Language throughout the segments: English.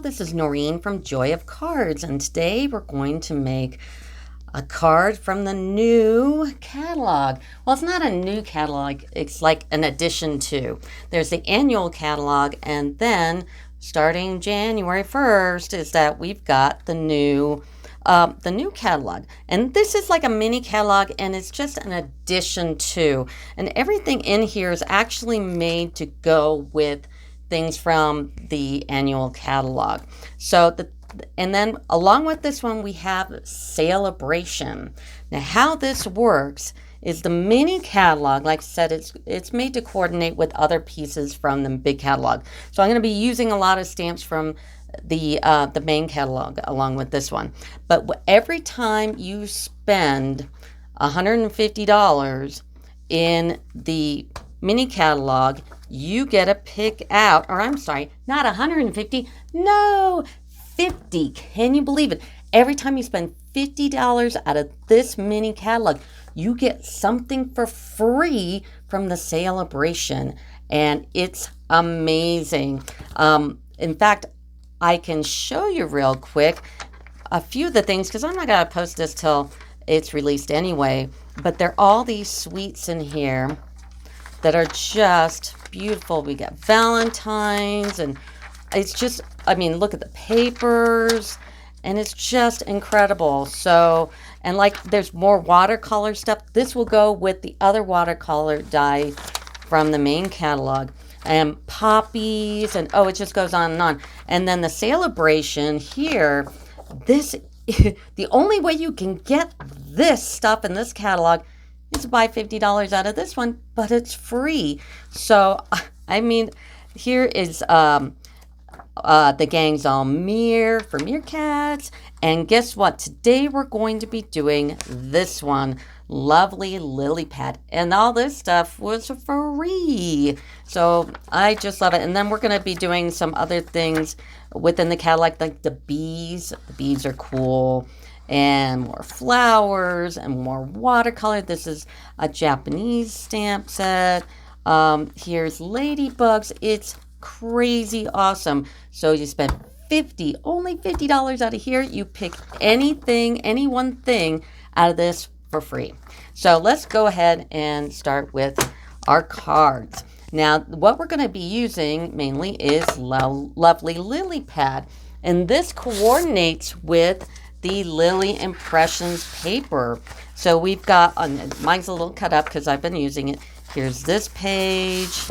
this is Noreen from Joy of Cards, and today we're going to make a card from the new catalog. Well, it's not a new catalog, it's like an addition to. There's the annual catalog, and then starting January 1st is that we've got the new catalog. And this is like a mini catalog, and it's just an addition to. And everything in here is actually made to go with things from the annual catalog. And then along with this one, we have SALE-A-BRATION. Now, how this works is the mini catalog, like I said, it's made to coordinate with other pieces from the big catalog. So I'm going to be using a lot of stamps from the main catalog along with this one. But every time you spend $150 in the mini catalog, you get to pick out, or I'm sorry, not 150, no, 50. Can you believe it? Every time you spend $50 out of this mini catalog, you get something for free from the SALE-A-BRATION, and it's amazing. In fact, I can show you real quick a few of the things, because I'm not going to post this till it's released anyway, but there are all these sweets in here that are just beautiful. We got Valentine's, and it's just, I mean, look at the papers, and it's just incredible. So, and like there's more watercolor stuff. This will go with the other watercolor die from the main catalog, and poppies, and oh, it just goes on and on. And then the SALE-A-BRATION here, this, the only way you can get this stuff in this catalog is to buy $50 out of this one, but it's free. So, I mean, here is the Gang's All for meerkats. And guess what? Today we're going to be doing this one, lovely lily pad. And all this stuff was free. So I just love it. And then we're going to be doing some other things within the catalog, like the bees. The bees are cool. And more flowers and more watercolor. This is a Japanese stamp set. Here's ladybugs. It's crazy awesome. So you spend only $50 out of here. You pick anything, any one thing out of this for free. So let's go ahead and start with our cards. Now, what we're going to be using mainly is lovely lily pad. And this coordinates with the Lily Impressions paper. So we've got, mine's a little cut up because I've been using it. Here's this page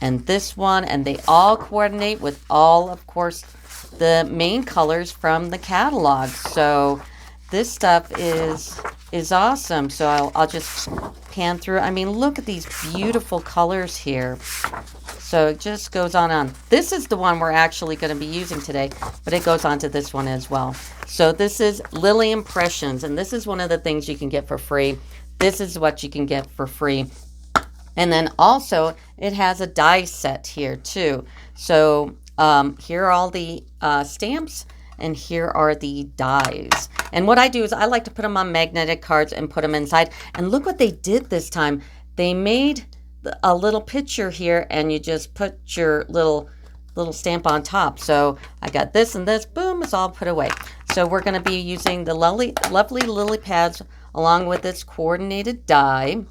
and this one, and they all coordinate with all, of course, the main colors from the catalog. So this stuff is awesome. So I'll just pan through. I mean, look at these beautiful colors here. So it just goes on and on. This is the one we're actually going to be using today, but it goes on to this one as well. So this is Lily Impressions, and this is one of the things you can get for free. This is what you can get for free. And then also it has a die set here too. So here are all the stamps, and here are the dies. And what I do is I like to put them on magnetic cards and put them inside. And look what they did this time. They made a little picture here, and you just put your little stamp on top. So I got this and this, boom, it's all put away. So we're going to be using the lovely lily pads along with its coordinated die.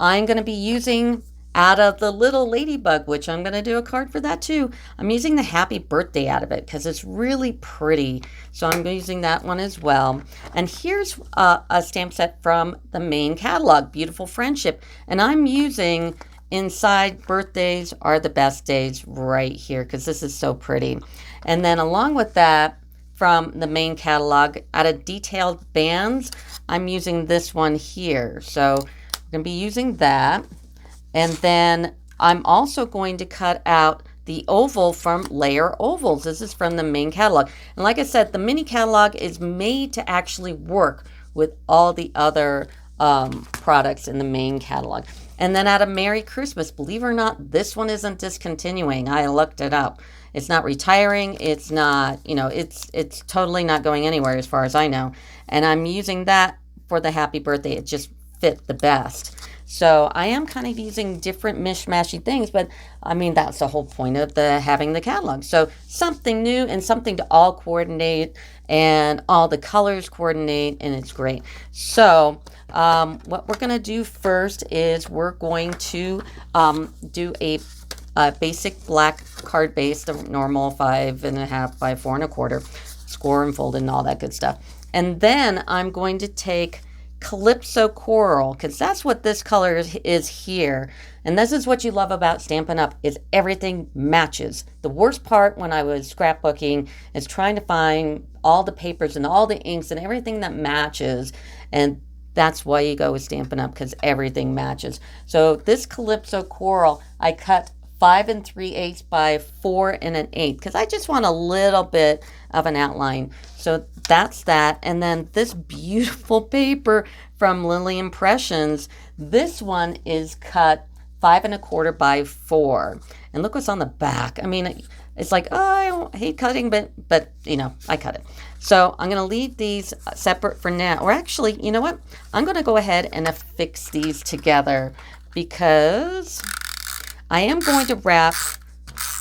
I'm going to be using, out of the little ladybug, which I'm going to do a card for that too, I'm using the happy birthday out of it because it's really pretty. So I'm using that one as well. And here's a stamp set from the main catalog, Beautiful Friendship. And I'm using inside Birthdays Are the Best Days right here because this is so pretty. And then along with that, from the main catalog, out of Detailed Bands, I'm using this one here. So I'm going to be using that. And then I'm also going to cut out the oval from Layer Ovals. This is from the main catalog. And like I said, the mini catalog is made to actually work with all the other products in the main catalog. And then out of Merry Christmas, believe it or not, this one isn't discontinuing. I looked it up. It's not retiring. It's not, it's totally not going anywhere as far as I know. And I'm using that for the happy birthday. It just fit the best. So I am kind of using different mishmashy things, but I mean, that's the whole point of having the catalog. So something new and something to all coordinate and all the colors coordinate, and it's great. So what we're going to do first is we're going to do a basic black card base, the normal 5.5 by 4.25, score and fold and all that good stuff. And then I'm going to take Calypso Coral, because that's what this color is here. And this is what you love about Stampin' Up! Is everything matches. The worst part when I was scrapbooking is trying to find all the papers and all the inks and everything that matches. And that's why you go with Stampin' Up! Because everything matches. So this Calypso Coral, I cut 5 3/8 by 4 1/8 because I just want a little bit of an outline. So that's that. And then this beautiful paper from Lily Impressions, this one is cut 5 1/4 by 4. And look what's on the back. I mean, it's like, oh, I don't hate cutting, but you know, I cut it. So I'm going to leave these separate for now. Or actually, you know what? I'm going to go ahead and affix these together because I am going to wrap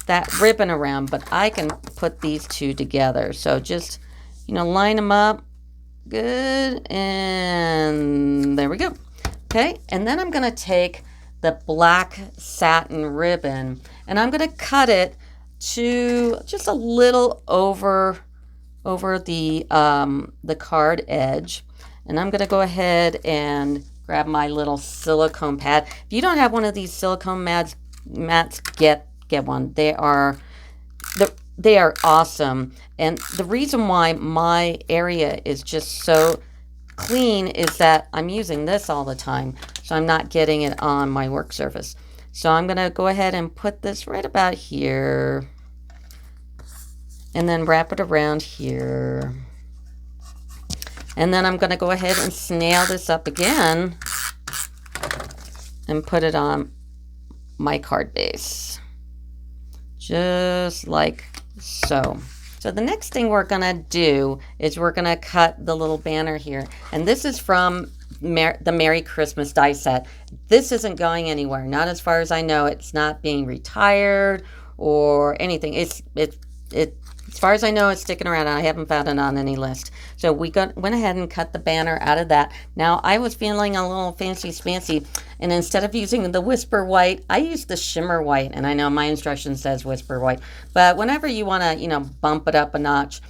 that ribbon around, but I can put these two together. So just, you know, line them up. Good. And there we go. Okay. And then I'm going to take the black satin ribbon and I'm going to cut it to just a little over the card edge. And I'm going to go ahead and grab my little silicone pad. If you don't have one of these silicone mats, get one. They are awesome. And the reason why my area is just so clean is that I'm using this all the time, so I'm not getting it on my work surface. So I'm going to go ahead and put this right about here and then wrap it around here. And then I'm going to go ahead and snail this up again and put it on my card base. Just like so. So the next thing we're going to do is we're going to cut the little banner here. And this is from the Merry Christmas die set. This isn't going anywhere. Not as far as I know. It's not being retired or anything. As far as I know, it's sticking around. I haven't found it on any list. So we went ahead and cut the banner out of that. Now, I was feeling a little fancy, and instead of using the Whisper White, I used the Shimmer White. And I know my instruction says Whisper White. But whenever you want to, you know, bump it up a notch,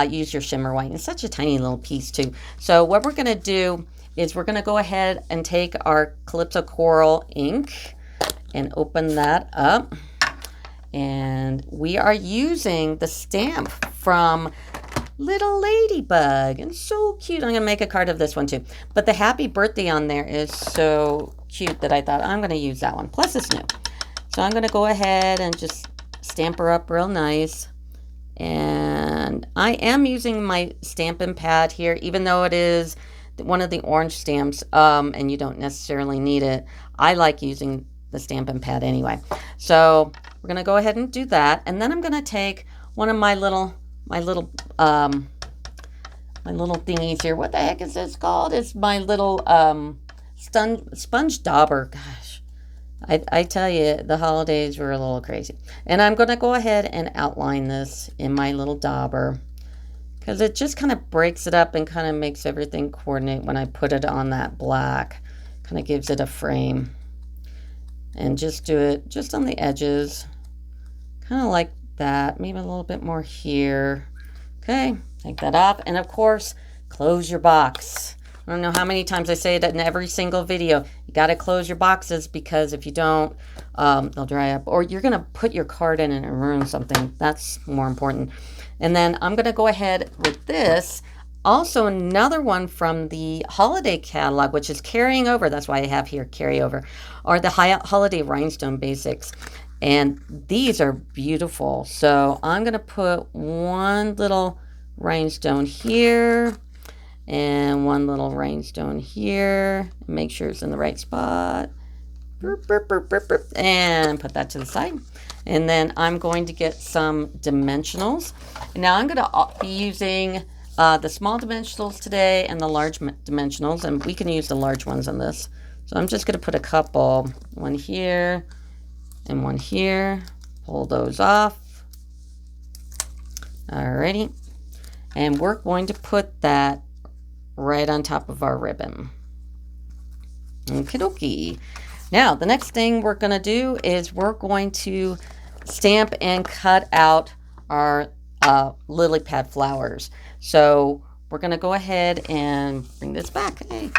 use your Shimmer White. It's such a tiny little piece, too. So what we're going to do is we're going to go ahead and take our Calypso Coral ink and open that up. And we are using the stamp from Little Ladybug. And so cute. I'm going to make a card of this one too. But the happy birthday on there is so cute that I thought I'm going to use that one. Plus it's new. So I'm going to go ahead and just stamp her up real nice. And I am using my Stampin' pad here, even though it is one of the orange stamps and you don't necessarily need it. I like using the Stampin' pad anyway. So we're going to go ahead and do that. And then I'm going to take one of my little thingies here. What the heck is this called? It's my little sponge dauber. Gosh, I tell you, the holidays were a little crazy. And I'm going to go ahead and outline this in my little dauber because it just kind of breaks it up and kind of makes everything coordinate when I put it on that black. Kind of gives it a frame. And just do it just on the edges. Kind of like that. Maybe a little bit more here. Okay, take that off. And of course, close your box. I don't know how many times I say that in every single video. You got to close your boxes because if you don't, they'll dry up. Or you're going to put your card in and ruin something. That's more important. And then I'm going to go ahead with this. Also, another one from the holiday catalog, which is carrying over. That's why I have here carryover, are the holiday rhinestone basics. And these are beautiful. So I'm going to put one little rhinestone here and one little rhinestone here. Make sure it's in the right spot. And put that to the side. And then I'm going to get some dimensionals. And now I'm going to be using the small dimensionals today and the large dimensionals, and we can use the large ones on this. So I'm just going to put a couple, one here and one here. Pull those off. Alrighty. And we're going to put that right on top of our ribbon. Okie dokie. Now, the next thing we're going to do is we're going to stamp and cut out our lily pad flowers. So we're going to go ahead and bring this back. Hey.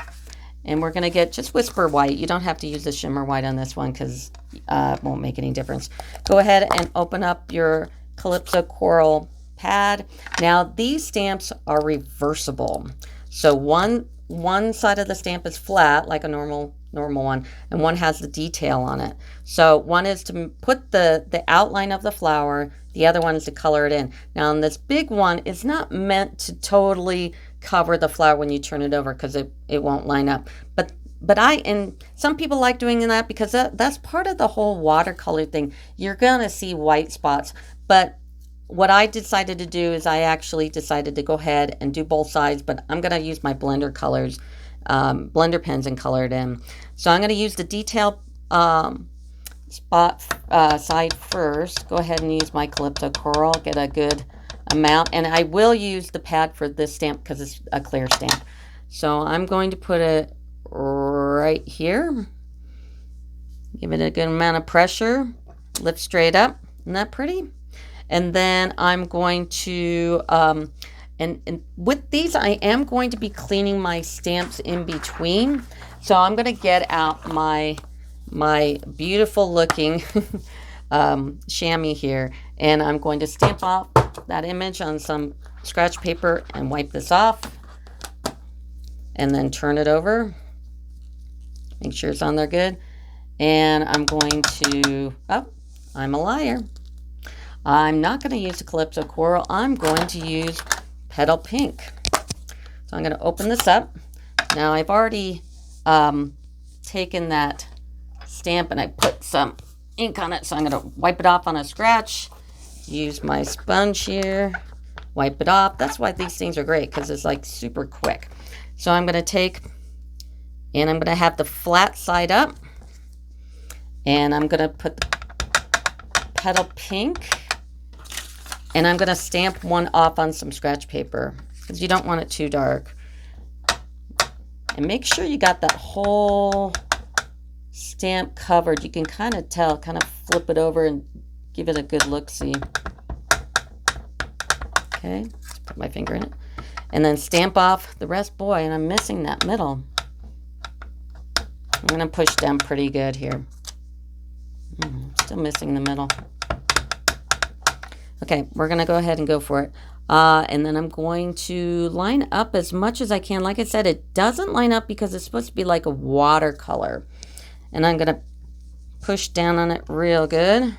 And we're going to get just Whisper White. You don't have to use the shimmer white on this one because it won't make any difference. Go ahead and open up your Calypso Coral pad. Now, these stamps are reversible. So one side of the stamp is flat, like a normal one, and one has the detail on it. So one is to put the outline of the flower, the other one is to color it in. Now, on this big one, it's not meant to totally cover the flower when you turn it over because it won't line up. But and some people like doing that because that's part of the whole watercolor thing. You're gonna see white spots. But what I decided to do is I actually decided to go ahead and do both sides, but I'm gonna use my blender colors, blender pens, and color it in. So I'm gonna use the detail spot side first. Go ahead and use my Calypso Coral, get a good amount, and I will use the pad for this stamp because it's a clear stamp. So I'm going to put it right here, give it a good amount of pressure, lift straight up. Isn't that pretty? And then I'm going to and with these I am going to be cleaning my stamps in between. So I'm going to get out my beautiful looking chamois here, and I'm going to stamp off that image on some scratch paper and wipe this off, and then turn it over, make sure it's on there good. And I'm going to, oh, I'm a liar, I'm not going to use the Calypso Coral, I'm going to use Petal Pink. So I'm going to open this up. Now I've already taken that stamp and I put some ink on it, so I'm going to wipe it off on a scratch, use my sponge here, wipe it off. That's why these things are great, because it's like super quick. So I'm going to take, and I'm going to have the flat side up, and I'm going to put the Petal Pink, and I'm going to stamp one off on some scratch paper because you don't want it too dark. And make sure you got that whole stamp covered. You can kind of tell, kind of flip it over and give it a good look-see. Okay, let's put my finger in it. And then stamp off the rest. Boy, and I'm missing that middle. I'm going to push down pretty good here. Still missing the middle. Okay, we're going to go ahead and go for it. And then I'm going to line up as much as I can. Like I said, it doesn't line up because it's supposed to be like a watercolor. And I'm going to push down on it real good.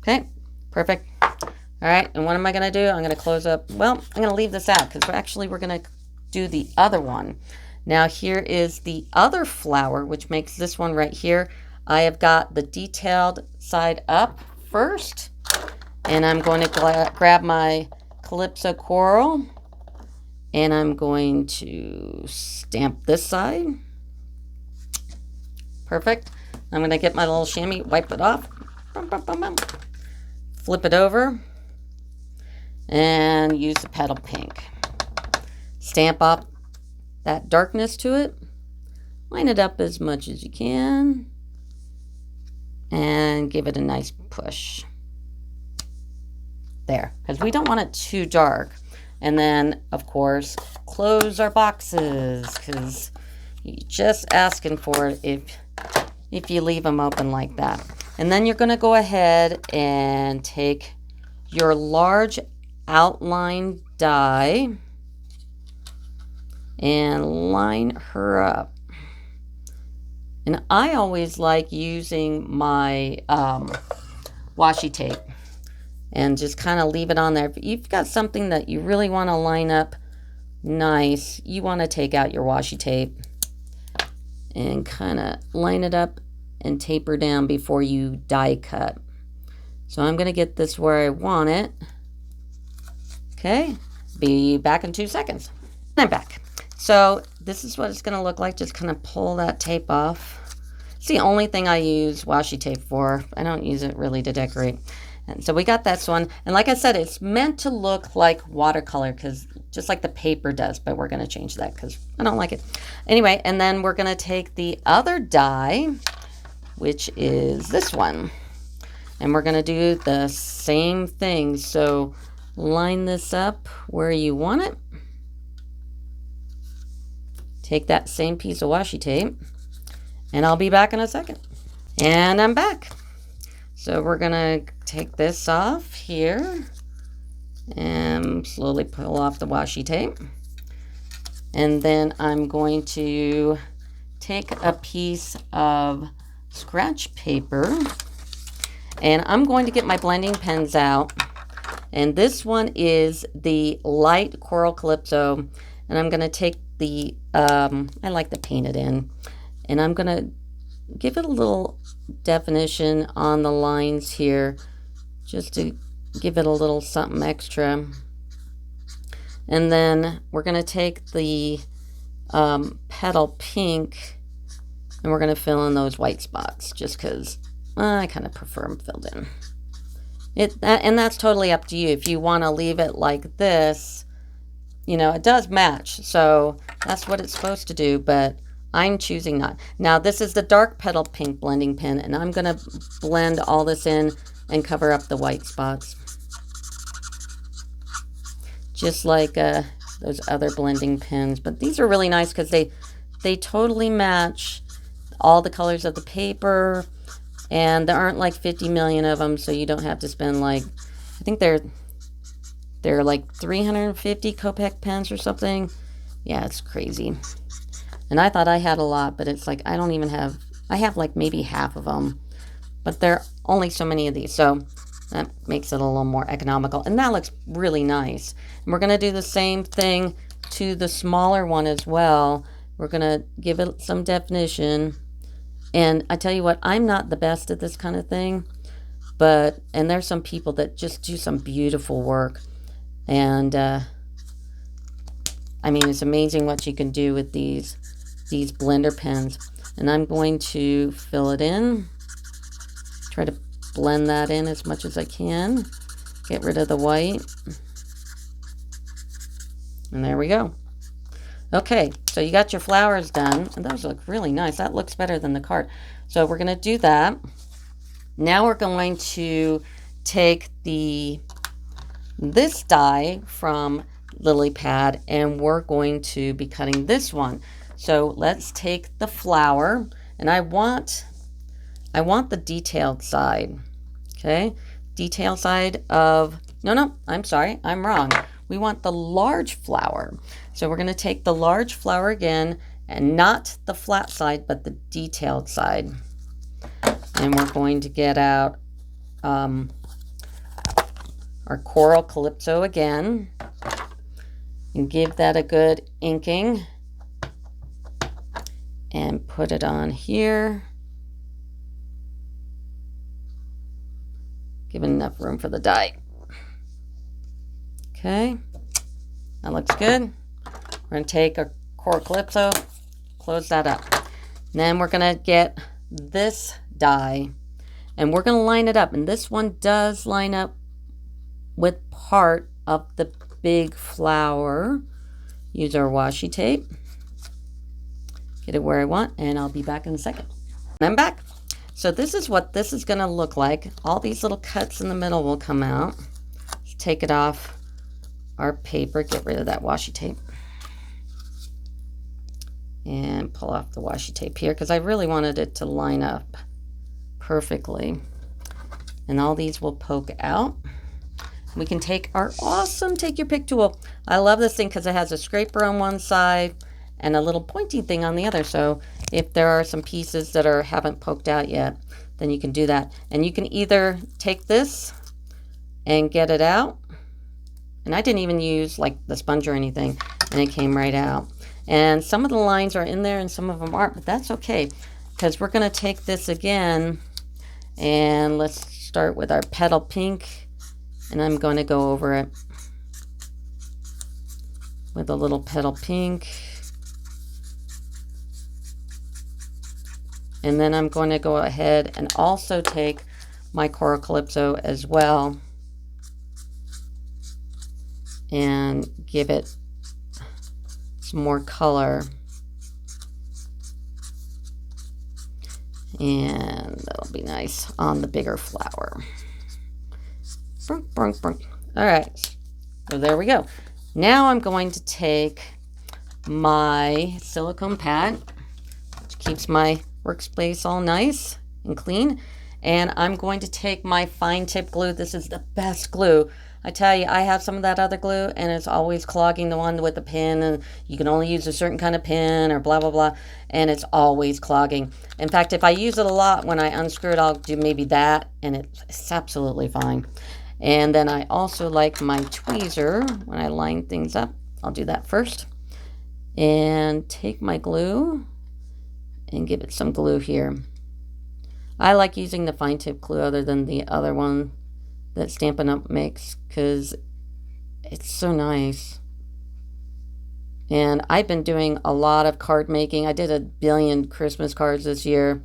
Okay, perfect. All right, and what am I going to do? I'm going to close up. Well, I'm going to leave this out because we're going to do the other one. Now here is the other flower, which makes this one right here. I have got the detailed side up first. And I'm going to grab my Calypso Coral, and I'm going to stamp this side. Perfect. I'm going to get my little chamois, wipe it off, flip it over, and use the Petal Pink. Stamp off that darkness to it. Line it up as much as you can, and give it a nice push. There, because we don't want it too dark. And then, of course, close our boxes, because you're just asking for it if you leave them open like that. And then you're going to go ahead and take your large outline die and line her up. And I always like using my washi tape and just kind of leave it on there. If you've got something that you really want to line up nice, you want to take out your washi tape and kind of line it up and taper down before you die cut. So I'm going to get this where I want it. Okay, be back in 2 seconds. I'm back. So this is what it's going to look like. Just kind of pull that tape off. It's the only thing I use washi tape for. I don't use it really to decorate. And so we got this one. And like I said, it's meant to look like watercolor, because just like the paper does, but we're going to change that because I don't like it. Anyway, and then we're going to take the other die, which is this one. And we're going to do the same thing. So line this up where you want it. Take that same piece of washi tape. And I'll be back in a second. And I'm back. So we're going to take this off here and slowly pull off the washi tape. And then I'm going to take a piece of scratch paper and I'm going to get my blending pens out. And this one is the light Coral Calypso. And I'm going to take the, I like to paint it in. And I'm going to give it a little definition on the lines here, just to give it a little something extra. And then we're going to take the petal pink and we're going to fill in those white spots, just because I kind of prefer them filled in. And that's totally up to you. If you want to leave it like this, you know, it does match. So that's what it's supposed to do, but I'm choosing not. Now this is the dark petal pink blending pen, and I'm going to blend all this in and cover up the white spots. Just like those other blending pens. But these are really nice because they totally match all the colors of the paper, and there aren't like 50 million of them, so you don't have to spend like, I think they're like 350 Copic pens or something. Yeah, it's crazy. And I thought I had a lot, but it's like I don't even have, I have like maybe half of them. But there are only so many of these, so that makes it a little more economical. And that looks really nice. And we're going to do the same thing to the smaller one as well. We're going to give it some definition. And I tell you what, I'm not the best at this kind of thing. And there's some people that just do some beautiful work. And I mean, it's amazing what you can do with these blender pens. And I'm going to fill it in, try to blend that in as much as I can, get rid of the white, and there we go. Okay, so you got your flowers done, and those look really nice. That looks better than the card. So we're going to do that. Now we're going to take this die from Lily Pad, and we're going to be cutting this one. So let's take the flower, and I want the detailed side. Okay, detailed side of, no, I'm sorry, I'm wrong. We want the large flower. So we're going to take the large flower again, and not the flat side, but the detailed side. And we're going to get out our Coral Calypso again, and give that a good inking. And put it on here. Give it enough room for the die. Okay, that looks good. We're going to take our Coral Calypso, close that up. And then we're going to get this die, and we're going to line it up. And this one does line up with part of the big flower. Use our washi tape. Get it where I want, and I'll be back in a second. And I'm back. So this is what this is going to look like. All these little cuts in the middle will come out. Let's take it off our paper, get rid of that washi tape, and pull off the washi tape here because I really wanted it to line up perfectly. And all these will poke out. We can take our awesome Take Your Pick tool. I love this thing because it has a scraper on one side and a little pointy thing on the other. So if there are some pieces that haven't poked out yet, then you can do that. And you can either take this and get it out. And I didn't even use like the sponge or anything, and it came right out. And some of the lines are in there and some of them aren't, but that's okay because we're going to take this again, and let's start with our petal pink, and I'm going to go over it with a little petal pink. And then I'm going to go ahead and also take my Coral Calypso as well and give it some more color. And that'll be nice on the bigger flower. Brunk, brunk, brunk. All right, so there we go. Now I'm going to take my silicone pad, which keeps my workspace all nice and clean. And I'm going to take my fine tip glue. This is the best glue. I tell you, I have some of that other glue and it's always clogging, the one with the pin, and you can only use a certain kind of pin or blah, blah, blah. And it's always clogging. In fact, if I use it a lot, when I unscrew it, I'll do maybe that and it's absolutely fine. And then I also like my tweezer when I line things up. I'll do that first. And take my glue and give it some glue here. I like using the fine tip glue other than the other one that Stampin' Up! Makes because it's so nice. And I've been doing a lot of card making. I did 1 billion Christmas cards this year.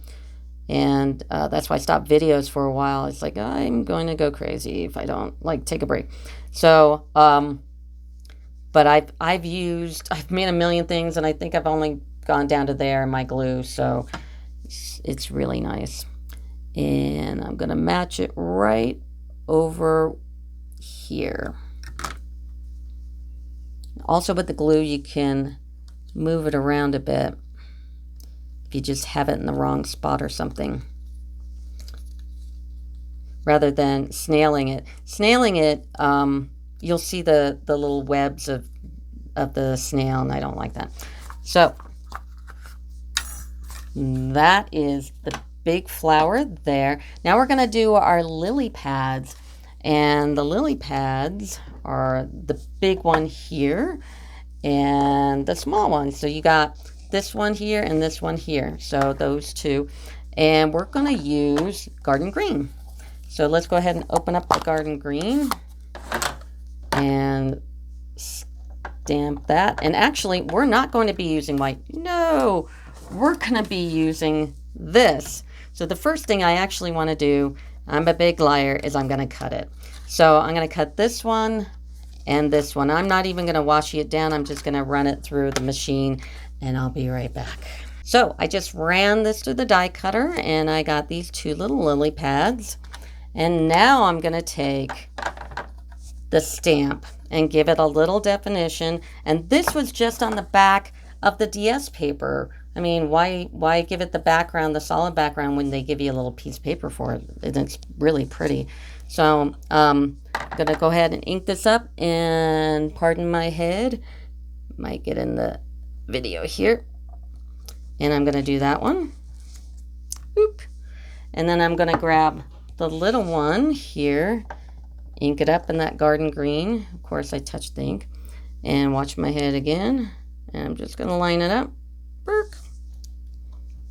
And that's why I stopped videos for a while. It's like, I'm going to go crazy if I don't take a break. So, but I've made 1 million things, and I think I've only gone down to there in my glue. So it's really nice. And I'm going to match it right over here. Also with the glue, you can move it around a bit if you just have it in the wrong spot or something, rather than snailing it. Snailing it, you'll see the little webs of the snail, and I don't like that. So that is the big flower there. Now we're going to do our lily pads, and the lily pads are the big one here and the small one. So you got this one here and this one here, so those two. And we're going to use garden green. So let's go ahead and open up the garden green and stamp that. And actually, we're not going to be using white. No, we're going to be using this. So the first thing I actually want to do, I'm a big liar, is I'm going to cut it. So I'm going to cut this one and this one. I'm not even going to washi it down. I'm just going to run it through the machine, and I'll be right back. So I just ran this through the die cutter, and I got these 2 little lily pads. And now I'm going to take the stamp and give it a little definition. And this was just on the back of the DS paper. I mean, why give it the background, the solid background, when they give you a little piece of paper for it? It's really pretty. So I'm going to go ahead and ink this up, and pardon my head, might get in the video here. And I'm going to do that one. Oop. And then I'm going to grab the little one here, ink it up in that garden green. Of course, I touched the ink. And watch my head again. And I'm just going to line it up. Burk.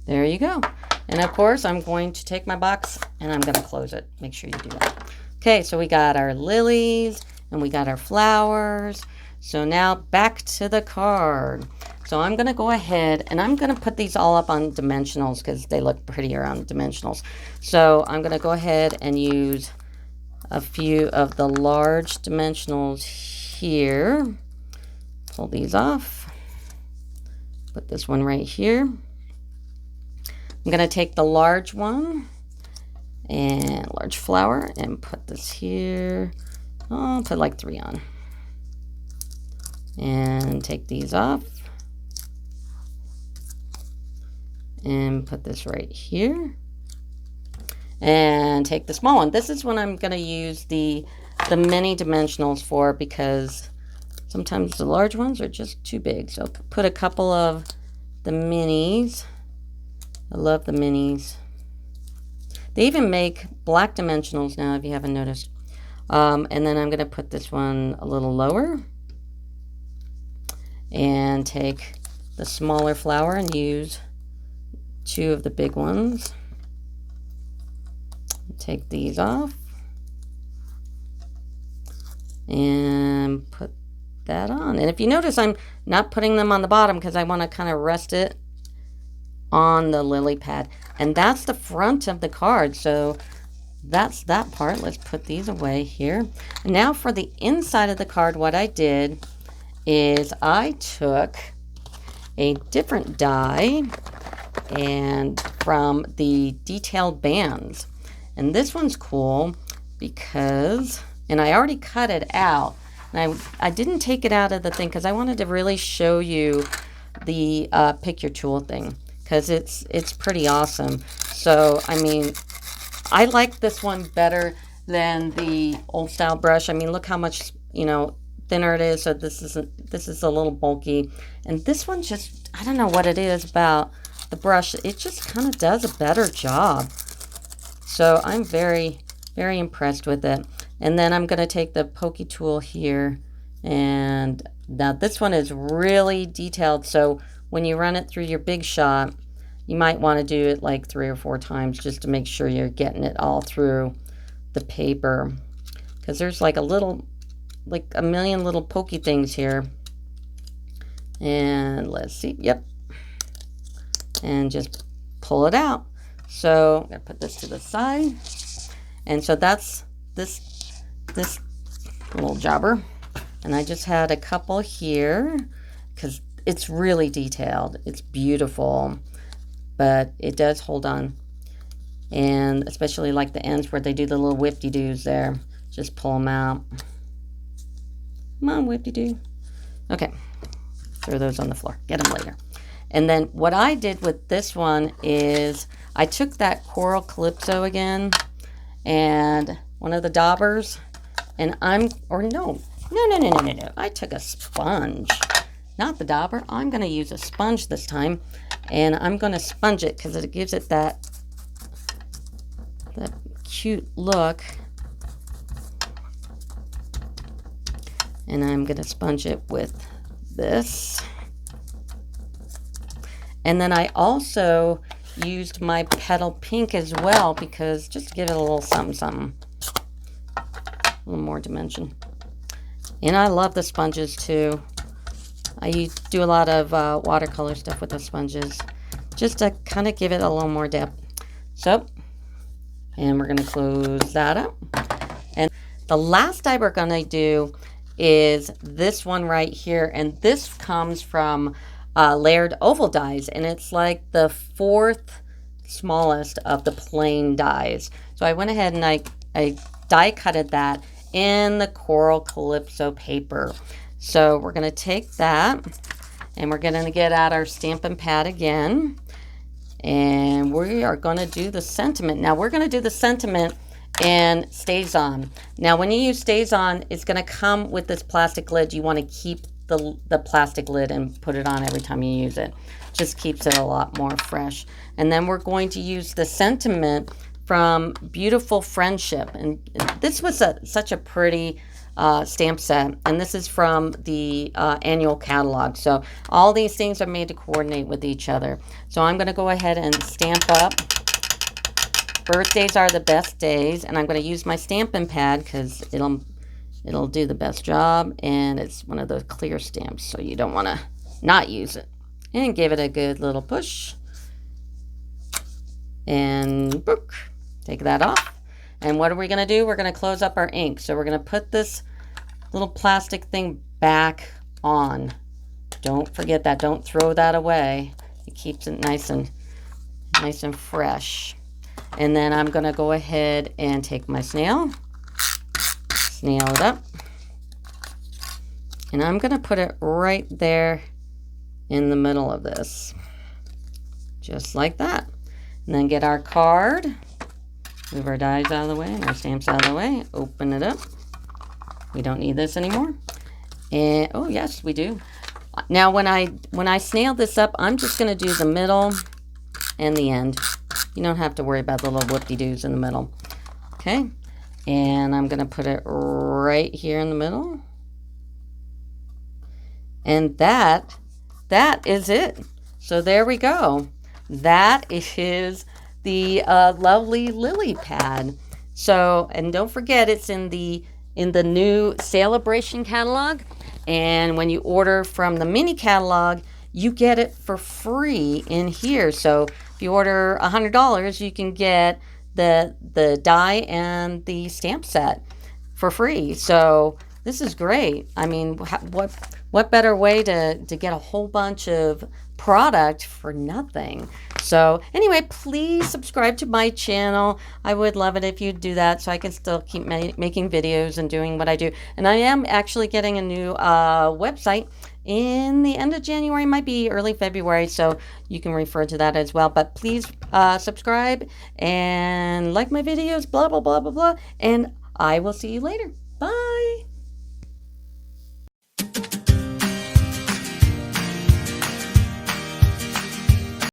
There you go. And of course, I'm going to take my box and I'm going to close it. Make sure you do that. Okay, so we got our lilies and we got our flowers. So now back to the card. So I'm going to go ahead and I'm going to put these all up on dimensionals because they look prettier on dimensionals. So I'm going to go ahead and use a few of the large dimensionals here. Pull these off. Put this one right here. I'm going to take the large one and large flower and put this here. I'll put like 3 on. And take these off. And put this right here. And take the small one. This is what I'm going to use the mini dimensionals for, because sometimes the large ones are just too big. So put a couple of the minis. I love the minis. They even make black dimensionals now, if you haven't noticed. And then I'm going to put this one a little lower. And take the smaller flower and use 2 of the big ones. Take these off. And put that on. And if you notice, I'm not putting them on the bottom because I want to kind of rest it on the lily pad. And that's the front of the card. So that's that part. Let's put these away here. And now for the inside of the card, what I did is I took a different die and from the detailed bands. And this one's cool because, and I already cut it out. And I didn't take it out of the thing because I wanted to really show you the pick your tool thing, because it's pretty awesome. So, I mean, I like this one better than the old style brush. I mean, look how much, you know, thinner it is. So this is a little bulky. And this one just, I don't know what it is about the brush. It just kind of does a better job. So I'm very, very impressed with it. And then I'm going to take the pokey tool here. And now this one is really detailed. So when you run it through your big shot, you might want to do it like 3 or 4 times just to make sure you're getting it all through the paper. Because there's like a million little pokey things here. And let's see. Yep. And just pull it out. So I'm going to put this to the side. And so that's this little jobber. And I just had a couple here because it's really detailed. It's beautiful, but it does hold on. And especially like the ends where they do the little whip-de-doos there. Just pull them out. Come on, whip-de-doo. Okay. Throw those on the floor. Get them later. And then what I did with this one is I took that Coral Calypso again and one of the daubers, and no. I took a sponge, not the dauber. I'm going to use a sponge this time, and I'm going to sponge it because it gives it that cute look. And I'm going to sponge it with this. And then I also used my petal pink as well, because just to give it a little something, a little more dimension. And I love the sponges too. I do a lot of watercolor stuff with the sponges, just to kind of give it a little more depth. So, and we're going to close that up. And the last die we're going to do is this one right here. And this comes from Layered Oval dies, and it's like the 4th smallest of the plain dies. So I went ahead and I die cutted that in the Coral Calypso paper. So we're going to take that, and we're going to get out our Stampin' pad again, and we are going to do the sentiment. Now we're going to do the sentiment and Stays On. Now when you use Stays On, it's going to come with this plastic lid. You want to keep the plastic lid and put it on every time you use it. Just keeps it a lot more fresh. And then we're going to use the sentiment from Beautiful Friendship. And this was such a pretty stamp set. And this is from the annual catalog. So all these things are made to coordinate with each other. So I'm going to go ahead and stamp up. Birthdays are the best days. And I'm going to use my Stampin' pad because it'll do the best job, and it's one of those clear stamps, so you don't want to not use it. And give it a good little push. And book. Take that off. And what are we going to do? We're going to close up our ink. So we're going to put this little plastic thing back on. Don't forget that. Don't throw that away. It keeps it nice and fresh. And then I'm going to go ahead and take my snail it up, and I'm going to put it right there in the middle of this, just like that. And then get our card, move our dies out of the way and our stamps out of the way, open it up. We don't need this anymore. And oh yes, we do. Now when I snail this up, I'm just going to do the middle and the end. You don't have to worry about the little whoop-de-doos in the middle. Okay. And I'm going to put it right here in the middle. And that is it. So there we go. That is the lovely lily pad. So, and don't forget, it's in the new SALE-A-BRATION catalog. And when you order from the mini catalog, you get it for free in here. So if you order $100, you can get the die and the stamp set for free. So this is great. I mean, what better way to get a whole bunch of product for nothing? So anyway, please subscribe to my channel. I would love it if you'd do that so I can still keep making videos and doing what I do. And I am actually getting a new website in the end of January, might be early February, so you can refer to that as well. But please subscribe and like my videos, blah, blah, blah, blah, blah. And I will see you later.